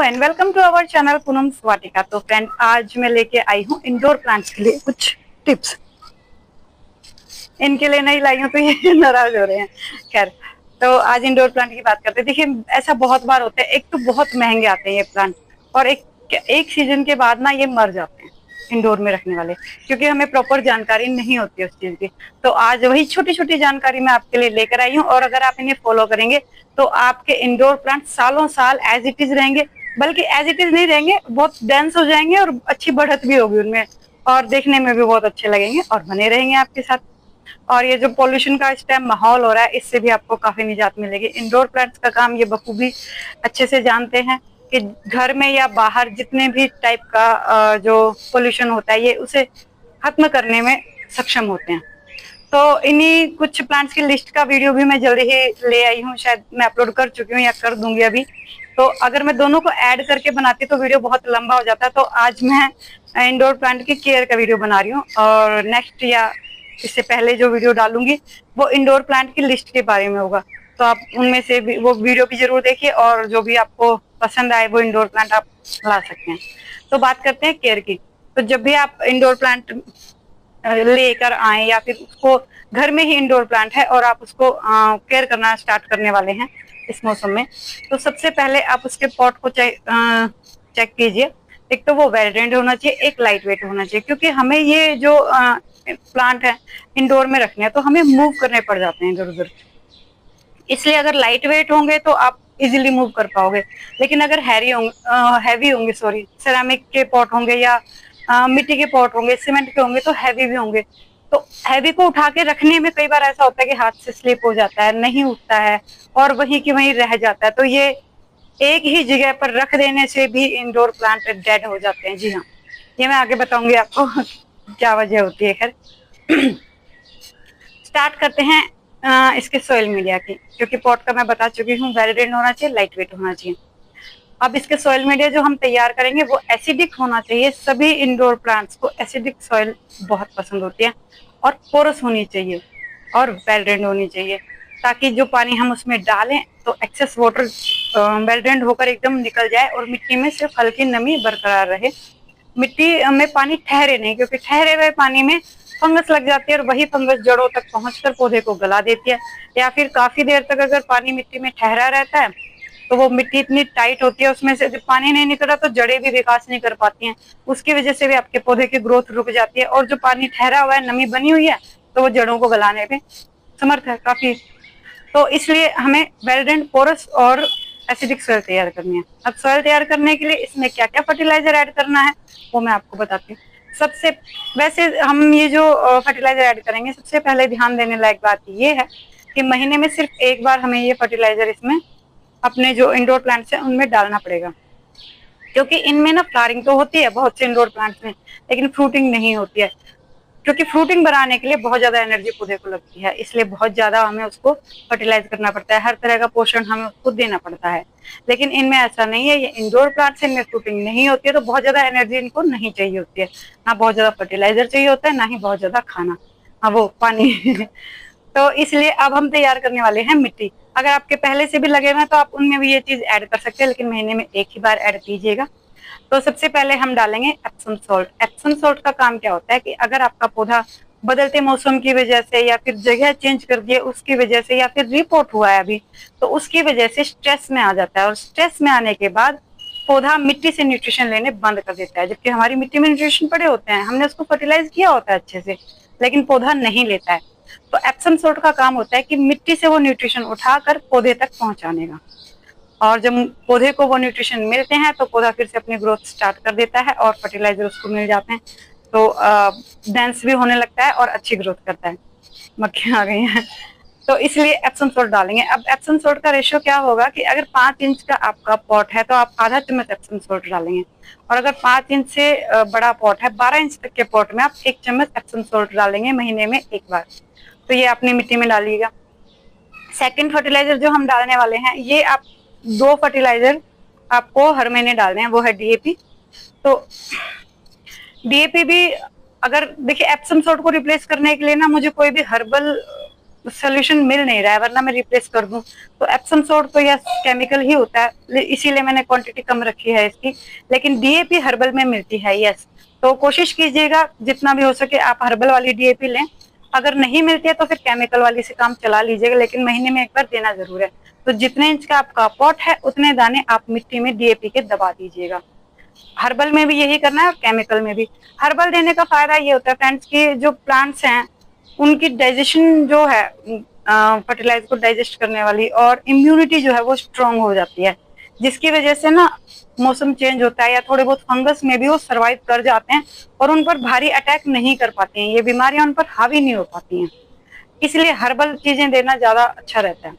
And welcome to our channel Poonam Vatika. तो friend, आज मैं लेके आई हूँ इंडोर प्लांट्स के लिए कुछ टिप्स। इनके लिए नहीं लाई हूँ तो ये नाराज हो रहे हैं। खैर, तो आज इंडोर प्लांट की बात करते हैं। देखिए, ऐसा बहुत बार होता है, एक तो बहुत महंगे आते हैं ये प्लांट, और एक सीजन के बाद ना ये मर जाते हैं इंडोर में रखने वाले, क्योंकि हमें प्रॉपर जानकारी नहीं होती उस चीज की। तो आज वही छोटी छोटी जानकारी मैं आपके लिए लेकर आई हूँ, और अगर आप इन्हें फॉलो करेंगे तो आपके इंडोर प्लांट सालों साल एज इट इज रहेंगे। बल्कि एज इट इज नहीं रहेंगे, बहुत डेंस हो जाएंगे और अच्छी बढ़त भी होगी उनमें, और देखने में भी बहुत अच्छे लगेंगे और बने रहेंगे आपके साथ। और ये जो पोल्यूशन का इस टाइम माहौल हो रहा है, इससे भी आपको काफी निजात मिलेगी। इंडोर प्लांट्स का काम ये बखूबी अच्छे से जानते हैं कि घर में या बाहर जितने भी टाइप का जो पोल्यूशन होता है, ये उसे खत्म करने में सक्षम होते हैं। तो इन्हीं कुछ प्लांट्स की लिस्ट का वीडियो भी मैं जल्दी ही ले आई हूँ, शायद मैं अपलोड कर चुकी हूँ या कर दूंगी अभी। तो अगर मैं दोनों को ऐड करके बनाती तो वीडियो बहुत लंबा हो जाता। तो आज मैं इंडोर प्लांट की केयर का वीडियो बना रही हूँ, और नेक्स्ट या इससे पहले जो वीडियो डालूंगी वो इंडोर प्लांट की लिस्ट के बारे में होगा। तो आप उनमें से भी वो वीडियो भी जरूर देखिए, और जो भी आपको पसंद आए वो इंडोर प्लांट आप ला सकते हैं। तो बात करते हैं केयर की। तो जब भी आप इंडोर प्लांट लेकर आए, या फिर उसको घर में ही इंडोर प्लांट है और आप उसको केयर करना स्टार्ट करने वाले हैं इस मौसम में, तो सबसे पहले आप उसके पॉट को चेक कीजिए। एक तो वो वेल ड्रेन्ड होना चाहिए, एक लाइट वेट होना चाहिए, क्योंकि हमें ये जो प्लांट है इंडोर में रखने हैं तो हमें मूव करने पड़ जाते हैं इधर उधर। इसलिए अगर लाइट वेट होंगे तो आप इजीली मूव कर पाओगे। लेकिन अगर हैवी होंगे, सॉरी, सेरामिक के पॉट होंगे या मिट्टी के पॉट होंगे, सीमेंट के होंगे, तो हैवी भी होंगे। तो हैवी को उठा के रखने में कई बार ऐसा होता है कि हाथ से स्लिप हो जाता है, नहीं उठता है और वहीं की वहीं रह जाता है। तो ये एक ही जगह पर रख देने से भी इंडोर प्लांट डेड हो जाते हैं। जी हाँ, ये मैं आगे बताऊंगी आपको क्या वजह होती है। खैर, स्टार्ट करते हैं इसके सॉइल मीडिया की, क्योंकि पॉट का मैं बता चुकी हूँ, वेल ड्रेन्ड होना चाहिए, लाइट वेट होना चाहिए। अब इसके सॉइल मीडिया जो हम तैयार करेंगे वो एसिडिक होना चाहिए। सभी इंडोर प्लांट्स को एसिडिक सॉइल बहुत पसंद होती है, और पोरस होनी चाहिए और वेल ड्रेन्ड होनी चाहिए, ताकि जो पानी हम उसमें डालें तो एक्सेस वाटर वेल ड्रेन्ड होकर एकदम निकल जाए और मिट्टी में सिर्फ हल्की नमी बरकरार रहे। मिट्टी में पानी ठहरे नहीं, क्योंकि ठहरे हुए पानी में फंगस लग जाती है और वही फंगस जड़ों तक पहुंचकर पौधे को गला देती है। या फिर काफी देर तक अगर पानी मिट्टी में ठहरा रहता है तो वो मिट्टी इतनी टाइट होती है, उसमें से जब पानी नहीं निकल रहा तो जड़ें भी विकास नहीं कर पाती हैं। उसकी वजह से भी आपके पौधे की ग्रोथ रुक जाती है, और जो पानी ठहरा हुआ है, नमी बनी हुई है, तो वो जड़ों को गलाने में समर्थ है काफी। तो इसलिए हमें वेल ड्रेन्ड, पोरस और एसिडिक सॉइल तैयार करनी है। अब सॉइल तैयार करने के लिए इसमें क्या क्या फर्टिलाइजर ऐड करना है वो मैं आपको बताती हूँ। सबसे वैसे हम ये जो फर्टिलाइजर ऐड करेंगे, सबसे पहले ध्यान देने लायक बात ये है कि महीने में सिर्फ एक बार हमें ये फर्टिलाइजर इसमें अपने जो इंडोर प्लांट्स हैं उनमें डालना पड़ेगा। क्योंकि इनमें ना फ्लावरिंग तो होती है बहुत से इंडोर प्लांट्स में, लेकिन फ्रूटिंग नहीं होती है। क्योंकि फ्रूटिंग बनाने के लिए बहुत ज्यादा एनर्जी पौधे को लगती है, इसलिए बहुत ज्यादा हमें उसको फर्टिलाइज करना पड़ता है, हर तरह का पोषण हमें उसको देना पड़ता है। लेकिन इनमें ऐसा नहीं है, ये इंडोर प्लांट्स, इनमें फ्रूटिंग नहीं होती है, तो बहुत ज्यादा एनर्जी इनको नहीं चाहिए होती है, ना बहुत ज्यादा फर्टिलाइजर चाहिए होता है, ना ही बहुत ज्यादा खाना, हाँ वो पानी तो इसलिए अब हम तैयार करने वाले हैं मिट्टी। अगर आपके पहले से भी लगे हुए हैं तो आप उनमें भी ये चीज ऐड कर सकते हैं, लेकिन महीने में एक ही बार ऐड कीजिएगा। तो सबसे पहले हम डालेंगे एप्सम सॉल्ट। एप्सम सॉल्ट का काम क्या होता है कि अगर आपका पौधा बदलते मौसम की वजह से, या फिर जगह चेंज कर दिए उसकी वजह से, या फिर रिपोर्ट हुआ है अभी, तो उसकी वजह से स्ट्रेस में आ जाता है, और स्ट्रेस में आने के बाद पौधा मिट्टी से न्यूट्रिशन लेने बंद कर देता है। जबकि हमारी मिट्टी में न्यूट्रिशन पड़े होते हैं, हमने उसको फर्टिलाइज किया होता है अच्छे से, लेकिन पौधा नहीं लेता है। तो एप्सम सॉल्ट का काम होता है कि मिट्टी से वो न्यूट्रिशन उठाकर पौधे तक पहुंचाने का, और जब पौधे को वो न्यूट्रिशन मिलते हैं तो पौधा फिर से अपनी ग्रोथ स्टार्ट कर देता है, और फर्टिलाइजर उसको मिल जाते हैं, तो डेंस भी होने लगता है और अच्छी ग्रोथ करता है। मक्खियां आ गई हैं, तो इसलिए एप्सम सॉल्ट डालेंगे। अब एप्सम सॉल्ट का रेशियो क्या होगा कि अगर 5 इंच का आपका पॉट है तो आप आधा चम्मच एप्सम सॉल्ट डालेंगे, और अगर 5 इंच से बड़ा पॉट है, 12 इंच तक के पॉट में, आप 1 चम्मच एप्सम सॉल्ट डालेंगे महीने में एक बार। तो ये अपनी मिट्टी में डालिएगा। सेकेंड फर्टिलाइजर जो हम डालने वाले हैं, ये आप 2 फर्टिलाइजर आपको हर महीने डालने हैं, वो है डीएपी। तो डीएपी भी, अगर देखिए, एप्सम सॉल्ट को रिप्लेस करने के लिए ना मुझे कोई भी हर्बल सोल्यूशन मिल नहीं रहा है, वरना मैं रिप्लेस कर दूं। तो एप्सम सोल्ट तो यह केमिकल ही होता है, इसीलिए मैंने क्वांटिटी कम रखी है इसकी। लेकिन डीएपी हर्बल में मिलती है, यस। तो कोशिश कीजिएगा जितना भी हो सके आप हर्बल वाली डीएपी लें। अगर नहीं मिलती है तो फिर केमिकल वाली से काम चला लीजिएगा, लेकिन महीने में एक बार देना जरूर है। तो जितने इंच का आपका पॉट है उतने दाने आप मिट्टी में डीएपी के दबा दीजिएगा। हर्बल में भी यही करना है और केमिकल में भी। हर्बल देने का फायदा ये होता है फ्रेंड्स कि जो प्लांट्स हैं उनकी डाइजेशन जो है, फर्टिलाइजर को डाइजेस्ट करने वाली, और इम्यूनिटी जो है वो स्ट्रांग हो जाती है, जिसकी वजह से ना मौसम चेंज होता है या थोड़े बहुत फंगस में भी वो सर्वाइव कर जाते हैं और उन पर भारी अटैक नहीं कर पाते हैं, ये बीमारियां उन पर हावी नहीं हो पाती हैं। इसलिए हर्बल चीजें देना ज्यादा अच्छा रहता है,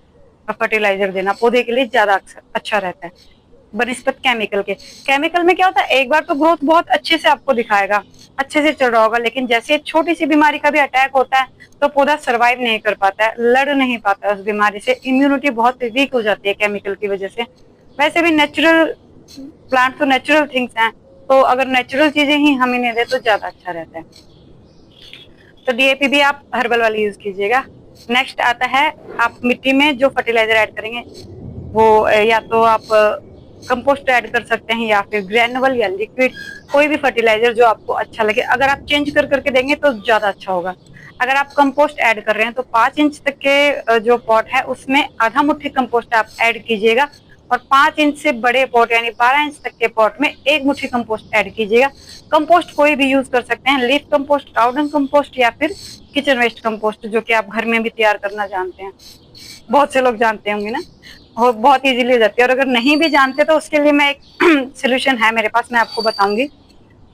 फर्टिलाइजर देना पौधे के लिए ज्यादा अच्छा रहता है बनिस्बत केमिकल के। केमिकल में क्या होता है, एक बार तो ग्रोथ बहुत अच्छे से आपको दिखाएगा, अच्छे से चल रहा होगा, लेकिन जैसे छोटी सी बीमारी का भी अटैक होता है तो पौधा सर्वाइव नहीं कर पाता है, लड़ नहीं पाता है उस बीमारी से, इम्यूनिटी बहुत वीक हो जाती है केमिकल की वजह से। वैसे भी नेचुरल प्लांट तो नेचुरल थिंग्स हैं, तो अगर नेचुरल चीजें ही हम इन्हें दें तो ज्यादा अच्छा रहता है। तो डीएपी भी आप हर्बल वाली यूज कीजिएगा। नेक्स्ट आता है, आप मिट्टी में जो फर्टिलाइजर ऐड करेंगे वो या तो आप कंपोस्ट ऐड कर सकते हैं या फिर ग्रेनुअल या लिक्विड, कोई भी फर्टिलाइजर जो आपको अच्छा लगे। अगर आप चेंज कर करके देंगे तो ज्यादा अच्छा होगा। अगर आप कंपोस्ट ऐड कर रहे हैं तो 5 इंच तक के जो पॉट है उसमें आधा मुट्ठी कंपोस्ट आप ऐड कीजिएगा, और 5 इंच से बड़े पॉट यानी 12 इंच तक के पॉट में 1 मुट्ठी कंपोस्ट ऐड कीजिएगा। कंपोस्ट कोई भी यूज कर सकते हैं, लीफ कंपोस्ट, काउडंग कंपोस्ट या फिर किचन वेस्ट कंपोस्ट, जो कि आप घर में भी तैयार करना जानते हैं, बहुत से लोग जानते होंगे ना, वो बहुत इजीली हो जाती है। और अगर नहीं भी जानते तो उसके लिए मैं एक सोल्यूशन है मेरे पास, मैं आपको बताऊंगी।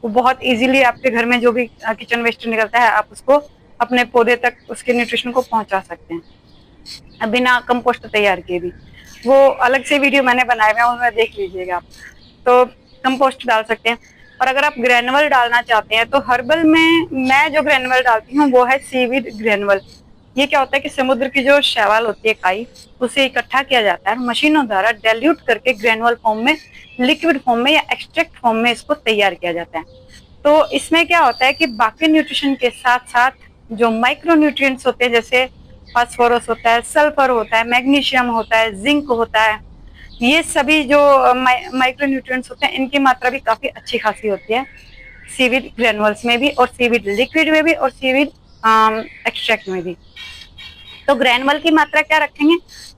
वो बहुत इजीली आपके घर में जो भी किचन वेस्ट निकलता है आप उसको अपने पौधे तक उसके न्यूट्रिशन को पहुंचा सकते हैं बिना कंपोस्ट तैयार किए भी। वो अलग से वीडियो मैंने बनाए हुए हैं, उनमें देख लीजिएगा आप। तो कंपोस्ट डाल सकते हैं। और अगर आप ग्रेनुअल डालना चाहते हैं तो हर्बल में मैं जो ग्रेनुअल डालती हूँ वो है सीवीड ग्रेनुअल। ये क्या होता है कि समुद्र की जो शैवाल होती है, काई, उसे इकट्ठा किया जाता है मशीनों द्वारा, डाइल्यूट करके ग्रेनुअल फॉर्म में, लिक्विड फॉर्म में या एक्सट्रैक्ट फॉर्म में इसको तैयार किया जाता है। तो इसमें क्या होता है कि बाकी न्यूट्रिशन के साथ साथ जो माइक्रो न्यूट्रिएंट्स होते हैं, जैसे फास्फोरस होता है, सल्फर होता है, मैग्नीशियम होता है, जिंक होता है, ये सभी जो माइक्रो न्यूट्रिएंट्स होते हैं इनकी मात्रा भी काफी अच्छी खासी होती है सीवीड ग्रेनुअल्स में भी, और सीवीड लिक्विड में भी, और सीवीड एक्सट्रैक्ट में भी। तो ग्रेनुअल की मात्रा क्या रखेंगे,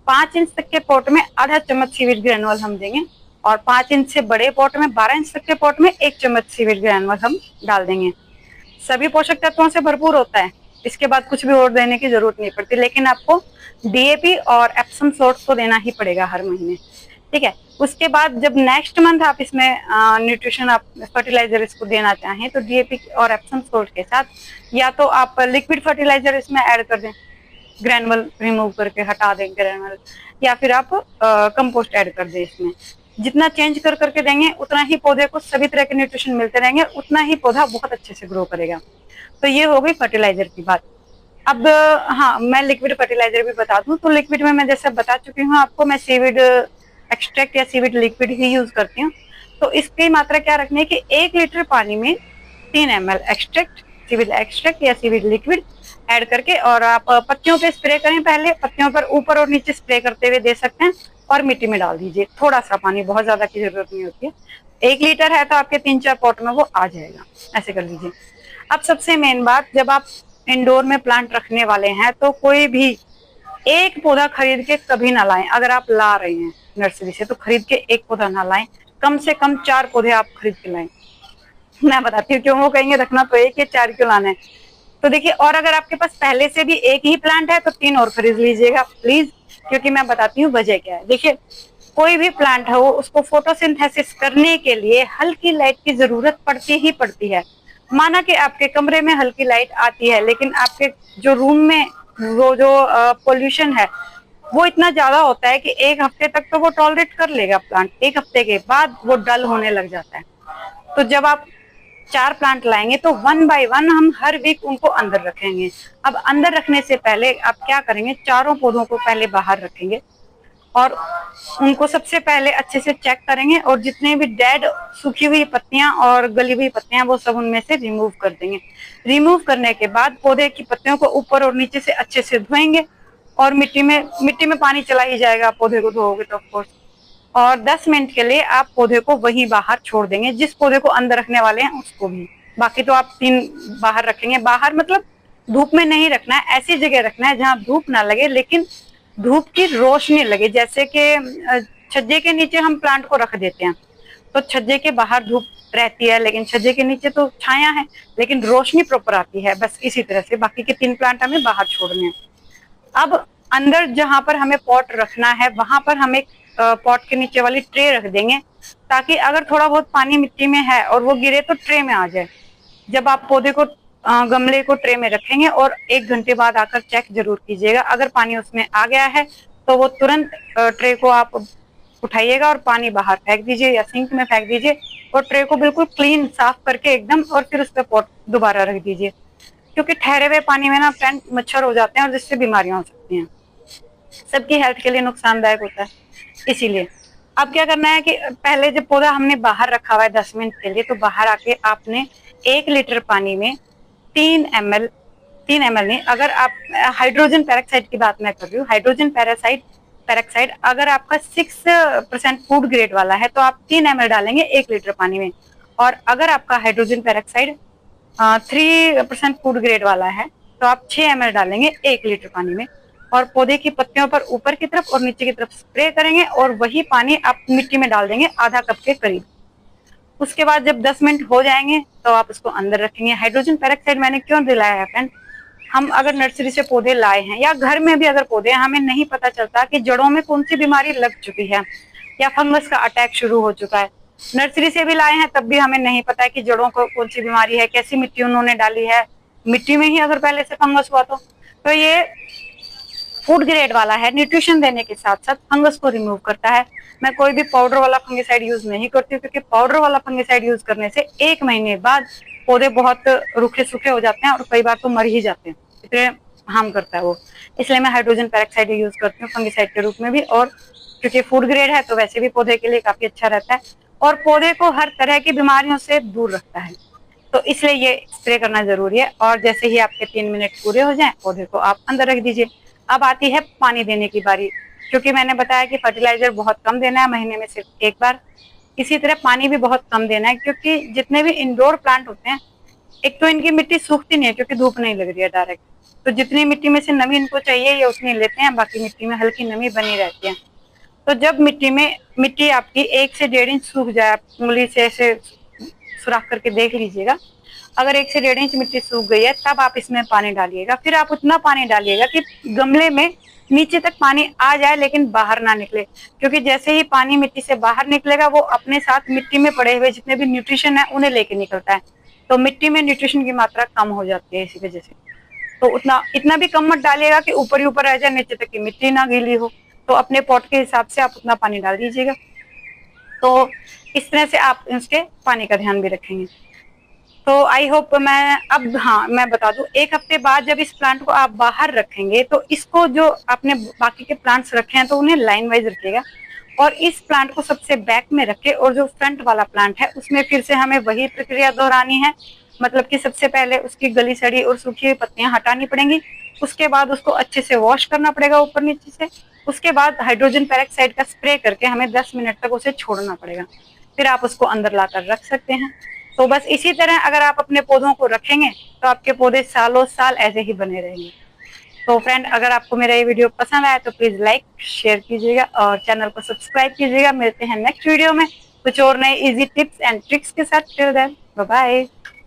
5 इंच तक के पॉट में आधा चम्मच सीवीड ग्रेनुअल हम देंगे, और 5 इंच से बड़े पॉट में, 12 इंच तक के पॉट में 1 चम्मच सीवीड ग्रेनुअल हम डाल देंगे। सभी पोषक तत्वों से भरपूर होता है, इसके बाद कुछ भी और देने की जरूरत नहीं पड़ती, लेकिन आपको डीएपी और एप्सम सोल्ट तो देना ही पड़ेगा हर महीने, ठीक है। उसके बाद जब नेक्स्ट मंथ आप इसमें न्यूट्रिशन आप फर्टिलाइजर इसको देना चाहें तो डीएपी और एप्सम सोल्ट के साथ या तो आप लिक्विड फर्टिलाइजर इसमें ऐड कर दें, ग्रेनुअल रिमूव करके हटा दें ग्रेनुअल, या फिर आप कंपोस्ट ऐड कर दें इसमें। जितना चेंज कर करके देंगे उतना ही पौधे को सभी तरह के न्यूट्रिशन मिलते रहेंगे, उतना ही पौधा बहुत अच्छे से ग्रो करेगा। तो ये हो गई फर्टिलाइजर की बात। अब हाँ, मैं लिक्विड फर्टिलाइजर भी बता दूं तो लिक्विड में मैं जैसे बता चुकी हूँ आपको, मैं सीविड एक्सट्रैक्ट या सीविड लिक्विड ही यूज करती हूँ। तो इसकी मात्रा क्या रखनी है कि 1 लीटर पानी में 3 ml एक्सट्रैक्ट, सीविड एक्सट्रैक्ट या सीविड लिक्विड ऐड करके, और आप पत्तियों पे स्प्रे करें, पहले पत्तियों पर ऊपर और नीचे स्प्रे करते हुए दे सकते हैं, और मिट्टी में डाल दीजिए थोड़ा सा पानी, बहुत ज्यादा की जरूरत नहीं होती है। 1 लीटर है तो आपके 3-4 पॉट में वो आ जाएगा, ऐसे कर लीजिए। अब सबसे मेन बात, जब आप इंडोर में प्लांट रखने वाले हैं तो कोई भी एक पौधा खरीद के कभी ना लाएं। अगर आप ला रहे हैं नर्सरी से तो खरीद के एक पौधा ना लाएं, कम से कम 4 पौधे आप खरीद के लाएं। मैं बताती हूँ क्यों, वो कहेंगे रखना तो एक है, 4 क्यों लाना है। तो देखिए, और अगर आपके पास पहले से भी एक ही प्लांट है तो 3 और खरीद लीजिएगा प्लीज, क्योंकि मैं बताती हूँ वजह क्या है। देखिए, कोई भी प्लांट हो उसको फोटोसिंथेसिस करने के लिए हल्की लाइट की जरूरत पड़ती ही पड़ती है। माना कि आपके कमरे में हल्की लाइट आती है, लेकिन आपके जो रूम में वो जो पोल्यूशन है वो इतना ज्यादा होता है कि 1 हफ्ते तक तो वो टॉलरेट कर लेगा प्लांट, 1 हफ्ते के बाद वो डल होने लग जाता है। तो जब आप 4 प्लांट लाएंगे तो 1 बाय 1 हम हर वीक उनको अंदर रखेंगे। अब अंदर रखने से पहले आप क्या करेंगे, चारों पौधों को पहले बाहर रखेंगे और उनको सबसे पहले अच्छे से चेक करेंगे, और जितने भी डेड सूखी हुई पत्तियां और गली हुई पत्तियां वो सब उनमें से रिमूव कर देंगे। रिमूव करने के बाद पौधे की पत्तियों को ऊपर और नीचे से अच्छे से धोएंगे, और मिट्टी में पानी चला ही जाएगा, पौधे को धोओगे तो ऑफकोर्स। और 10 मिनट के लिए आप पौधे को वहीं बाहर छोड़ देंगे, जिस पौधे को अंदर रखने वाले हैं उसको भी। बाकी तो आप 3 बाहर रखेंगे। बाहर मतलब धूप में नहीं रखना है, ऐसी जगह रखना है जहां धूप ना लगे लेकिन धूप की रोशनी लगे। जैसे कि छज्जे के नीचे हम प्लांट को रख देते हैं, तो छज्जे के बाहर धूप रहती है लेकिन छज्जे के नीचे तो छाया है, लेकिन रोशनी प्रॉपर आती है। बस इसी तरह से बाकी के 3 प्लांट हमें बाहर छोड़ने हैं। अब अंदर जहां पर हमें पॉट रखना है वहां पर हम एक पॉट के नीचे वाली ट्रे रख देंगे, ताकि अगर थोड़ा बहुत पानी मिट्टी में है और वो गिरे तो ट्रे में आ जाए। जब आप पौधे को गमले को ट्रे में रखेंगे और 1 घंटे बाद आकर चेक जरूर कीजिएगा। अगर पानी उसमें आ गया है तो वो तुरंत ट्रे को आप उठाइएगा और पानी बाहर फेंक दीजिए या सिंक में फेंक दीजिए, और ट्रे को बिल्कुल क्लीन साफ करके एकदम, और फिर उस पर पॉट दोबारा रख दीजिए। क्योंकि ठहरे हुए पानी में ना फ्रेंड मच्छर हो जाते हैं और जिससे बीमारियां हो सकती हैं। सबकी हेल्थ के लिए नुकसानदायक होता है। इसीलिए अब क्या करना है कि पहले जब पौधा हमने बाहर रखा हुआ है 10 मिनट के लिए, तो बाहर आके आपने 1 लीटर पानी में 3 ml नहीं, अगर आप हाइड्रोजन पेरोक्साइड की बात मैं कर रही हूँ, हाइड्रोजन पेरोक्साइड अगर आपका 6% फूड ग्रेड वाला है तो आप 3 ml डालेंगे 1 लीटर पानी में। और अगर आपका हाइड्रोजन पेरोक्साइड 3% फूड ग्रेड वाला है तो आप 6 ml डालेंगे 1 लीटर पानी में, और पौधे की पत्तियों पर ऊपर की तरफ और नीचे की तरफ स्प्रे करेंगे, और वही पानी आप मिट्टी में डाल देंगे आधा कप के करीब। उसके बाद जब 10 मिनट हो जाएंगे तो आप उसको अंदर रखेंगे। हाइड्रोजन पेरोक्साइड मैंने क्यों दिलाया है फ्रेंड, हम अगर नर्सरी से पौधे लाए हैं या घर में भी अगर पौधे हैं, हमें नहीं पता चलता कि जड़ों में कौन सी बीमारी लग चुकी है या फंगस का अटैक शुरू हो चुका है। नर्सरी से भी लाए हैं तब भी हमें नहीं पता है कि जड़ों को कौन सी बीमारी है, कैसी मिट्टी उन्होंने डाली है, मिट्टी में ही अगर पहले से फंगस हुआ तो ये फूड ग्रेड वाला है, न्यूट्रिशन देने के साथ साथ फंगस को रिमूव करता है। मैं कोई भी पाउडर वाला फंगिसाइड यूज नहीं करती हूँ, क्योंकि पाउडर वाला फंगिसाइड यूज करने से 1 महीने बाद पौधे बहुत रूखे सूखे हो जाते हैं और कई बार तो मर ही जाते हैं, इतने हार्म करता है वो। इसलिए मैं हाइड्रोजन पेरोक्साइड यूज करती हूँ फंगिसाइड के रूप में भी, और क्योंकि फूड ग्रेड है तो वैसे भी पौधे के लिए काफी अच्छा रहता है और पौधे को हर तरह की बीमारियों से दूर रखता है। तो इसलिए ये स्प्रे करना जरूरी है। और जैसे ही आपके 3 मिनट पूरे हो जाएं, पौधे को आप अंदर रख दीजिए। अब आती है पानी देने की बारी, क्योंकि मैंने बताया कि फर्टिलाइजर बहुत कम देना है, महीने में सिर्फ 1 बार। इसी तरह पानी भी बहुत कम देना है, क्योंकि जितने भी इंडोर प्लांट होते हैं, एक तो इनकी मिट्टी सूखती नहीं है क्योंकि धूप नहीं लग रही है डायरेक्ट, तो जितनी मिट्टी में से नमी इनको चाहिए ये उतनी लेते हैं, बाकी मिट्टी में हल्की नमी बनी रहती है। तो जब मिट्टी आपकी 1 से 1.5 इंच सूख जाए, उंगली से ऐसे सुराख करके देख लीजिएगा, अगर 1 से 1.5 इंच मिट्टी सूख गई है तब आप इसमें पानी डालिएगा। फिर आप उतना पानी डालिएगा कि गमले में नीचे तक पानी आ जाए लेकिन बाहर ना निकले, क्योंकि जैसे ही पानी मिट्टी से बाहर निकलेगा वो अपने साथ मिट्टी में पड़े हुए जितने भी न्यूट्रिशन है उन्हें लेके निकलता है, तो मिट्टी में न्यूट्रिशन की मात्रा कम हो जाती है इसी वजह से। तो इतना भी कम मत डालिएगा कि ऊपर ही ऊपर रह जाए, नीचे तक की मिट्टी ना गीली हो। तो अपने पॉट के हिसाब से आप उतना पानी डाल दीजिएगा। तो इस तरह से आप इसके पानी का ध्यान भी रखेंगे। तो आई होप मैं बता दूं, 1 हफ्ते बाद जब इस प्लांट को आप बाहर रखेंगे तो इसको जो आपने बाकी के प्लांट्स रखे हैं तो उन्हें लाइन वाइज रखिएगा, और इस प्लांट को सबसे बैक में रखे, और जो फ्रंट वाला प्लांट है उसमें फिर से हमें वही प्रक्रिया दोहरानी है। मतलब कि सबसे पहले उसकी गली सड़ी और सूखी हुई पत्तियां हटानी पड़ेंगी, उसके बाद उसको अच्छे से वॉश करना पड़ेगा ऊपर नीचे से, उसके बाद हाइड्रोजन पेरोक्साइड का स्प्रे करके हमें 10 मिनट तक उसे छोड़ना पड़ेगा, फिर आप उसको अंदर लाकर रख सकते हैं। तो बस इसी तरह अगर आप अपने पौधों को रखेंगे तो आपके पौधे सालों साल ऐसे ही बने रहेंगे। तो फ्रेंड, अगर आपको मेरा ये वीडियो पसंद आया तो प्लीज लाइक शेयर कीजिएगा और चैनल को सब्सक्राइब कीजिएगा। मिलते हैं नेक्स्ट वीडियो में कुछ और नए इजी टिप्स एंड ट्रिक्स के साथ। Till then bye bye.